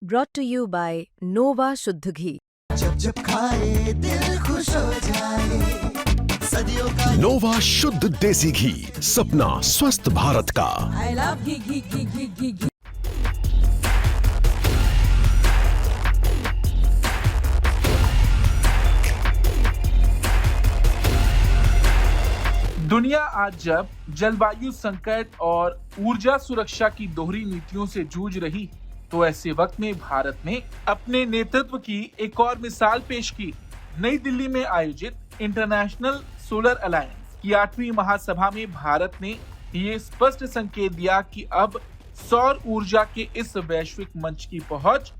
brought to you by Nova शुद्ध घी। जब जब खाए दिल खुश हो जाए, सदियों का नोवा शुद्ध देसी घी, सपना स्वस्थ भारत का। I love घी। दुनिया आज जब जलवायु संकट और ऊर्जा सुरक्षा की दोहरी नीतियों से जूझ रही, तो ऐसे वक्त में भारत ने अपने नेतृत्व की एक और मिसाल पेश की। नई दिल्ली में आयोजित इंटरनेशनल सोलर अलायंस की 8वीं महासभा में भारत ने ये स्पष्ट संकेत दिया कि अब सौर ऊर्जा के इस वैश्विक मंच की पहुंच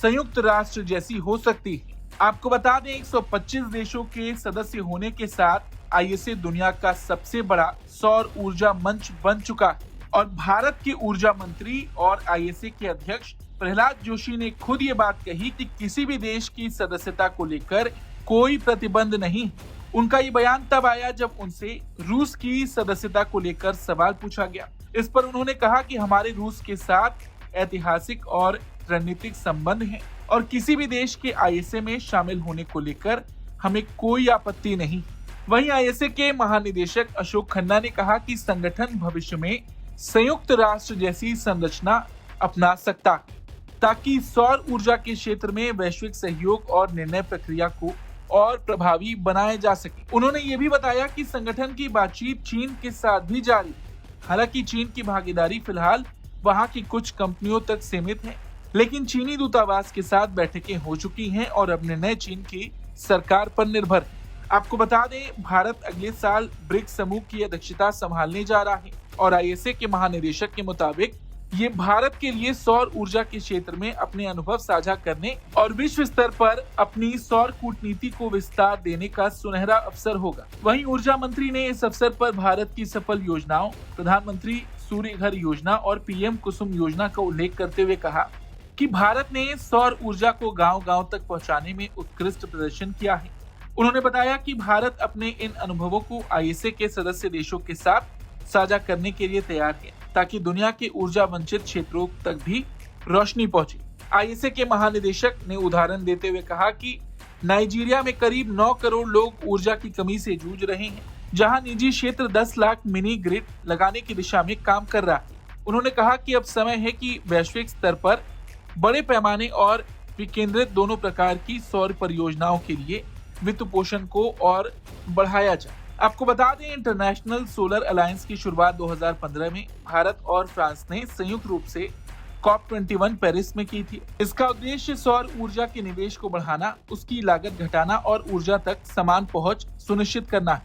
संयुक्त राष्ट्र जैसी हो सकती है। आपको बता दें, 125 देशों के सदस्य होने के साथ आईएसए दुनिया का सबसे बड़ा सौर ऊर्जा मंच बन चुका है और भारत के ऊर्जा मंत्री और आईएसए के अध्यक्ष प्रहलाद जोशी ने खुद ये बात कही कि किसी भी देश की सदस्यता को लेकर कोई प्रतिबंध नहीं। उनका ये बयान तब आया जब उनसे रूस की सदस्यता को लेकर सवाल पूछा गया। इस पर उन्होंने कहा कि हमारे रूस के साथ ऐतिहासिक और रणनीतिक संबंध हैं और किसी भी देश के आईएसए में शामिल होने को लेकर हमें कोई आपत्ति नहीं। वहीं आईएसए के महानिदेशक अशोक खन्ना ने कहा कि संगठन भविष्य में संयुक्त राष्ट्र जैसी संरचना अपना सकता है ताकि सौर ऊर्जा के क्षेत्र में वैश्विक सहयोग और निर्णय प्रक्रिया को और प्रभावी बनाया जा सके। उन्होंने ये भी बताया कि संगठन की बातचीत चीन के साथ भी जारी है। हालांकि चीन की भागीदारी फिलहाल वहां की कुछ कंपनियों तक सीमित है, लेकिन चीनी दूतावास के साथ बैठकें हो चुकी हैं और अब निर्णय चीन की सरकार पर निर्भर है। आपको बता दें, भारत अगले साल ब्रिक्स समूह की अध्यक्षता संभालने जा रहा है और आईएसए के महानिदेशक के मुताबिक ये भारत के लिए सौर ऊर्जा के क्षेत्र में अपने अनुभव साझा करने और विश्व स्तर पर अपनी सौर कूटनीति को विस्तार देने का सुनहरा अवसर होगा। वहीं ऊर्जा मंत्री ने इस अवसर पर भारत की सफल योजनाओं, प्रधानमंत्री सूर्य घर योजना और पीएम कुसुम योजना का उल्लेख करते हुए कहा कि भारत ने सौर ऊर्जा को गांव-गांव तक पहुंचाने में उत्कृष्ट प्रदर्शन किया है। उन्होंने बताया कि भारत अपने इन अनुभवों को आईएसए के सदस्य देशों के साथ साझा करने के लिए तैयार है ताकि दुनिया के ऊर्जा वंचित क्षेत्रों तक भी रोशनी पहुंचे। आईएसए के महानिदेशक ने उदाहरण देते हुए कहा कि नाइजीरिया में करीब 9 करोड़ लोग ऊर्जा की कमी से जूझ रहे हैं, जहां निजी क्षेत्र 10 लाख मिनी ग्रिड लगाने की दिशा में काम कर रहा है। उन्होंने कहा कि अब समय है कि वैश्विक स्तर पर बड़े पैमाने और विकेंद्रित दोनों प्रकार की सौर परियोजनाओं के लिए वित्त पोषण को और बढ़ाया जाए। आपको बता दें, इंटरनेशनल सोलर अलायंस की शुरुआत 2015 में भारत और फ्रांस ने संयुक्त रूप से COP21 पेरिस में की थी। इसका उद्देश्य सौर ऊर्जा के निवेश को बढ़ाना, उसकी लागत घटाना और ऊर्जा तक समान पहुंच सुनिश्चित करना है।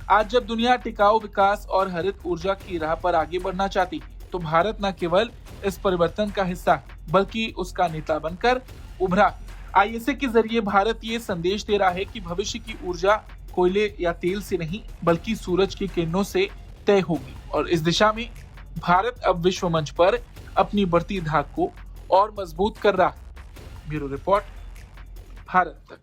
आज जब दुनिया टिकाऊ विकास और हरित ऊर्जा की राह पर आगे बढ़ना चाहती है, तो भारत न केवल इस परिवर्तन का हिस्सा है, बल्कि उसका नेता बनकर उभरा है। आईएसए के जरिए भारत ये संदेश दे रहा है कि भविष्य की ऊर्जा कोयले या तेल से नहीं, बल्कि सूरज की किरणों से तय होगी और इस दिशा में भारत अब विश्व मंच पर अपनी बढ़ती धाक को और मजबूत कर रहा है। ब्यूरो रिपोर्ट, भारत तक।